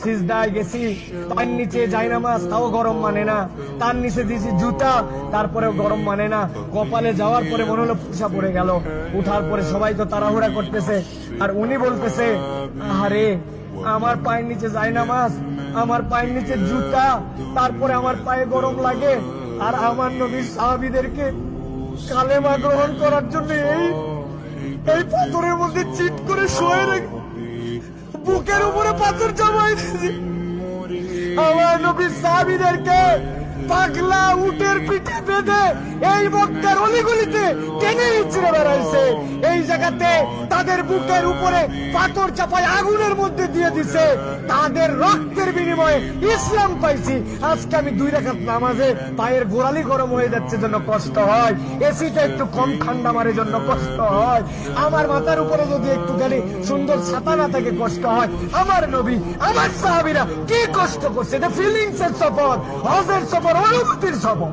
সিজদায় গেছি, পায়ের নিচে জায়নামাজ, তাও গরম মানে না। তার নিচে দিয়েছি জুতা, তারপরেও গরম মানে না। কপালে যাওয়ার পরে মনে হলো পুষা পড়ে গেল। উঠার পরে সবাই তো তাড়াহুড়া করতেছে, আর উনি বলতেছে, আরে আমার পায়ের নিচে জায়নামাজ, আমার পায়ের নিচে জুতা, তারপরে আমার পায়ে গরম লাগে। আর আমার নবীর সাহাবীদেরকে কালেমা গ্রহণ করার জন্য এই পাথরের মধ্যে চিট করে শুয়ে রেখে বুকের উপরে পাথর জমাই দিয়েছে। আমার নবীর সাহাবীদেরকে পাগলা উটের পিঠে বেঁধে এই মক্কার অলিগলিতে টেনে ইচ্ছড়ে বেড়াইছে। এই জায়গাতে তাদের বুকের উপরে পাথর চাপায় আগুনের মধ্যে দিয়ে দিছে। তাদের রক্তের বিনিময়ে ইসলাম পাইছি। আজকে আমি 2 রাকাত নামাজে পায়ের গোড়ালি গরম হয়ে যাচ্ছে জন্য কষ্ট হয়, এসিটা একটু কম ঠান্ডা মারে জন্য কষ্ট হয়, আমার মাথার উপরে যদি একটুখানি সুন্দর ছাতা না থাকে কষ্ট হয়। আমার নবী, আমার সাহাবীরা কি কষ্ট করছে, এটা ফিলিংস এর সফর, হজের সফর, অনুভূতির সফর।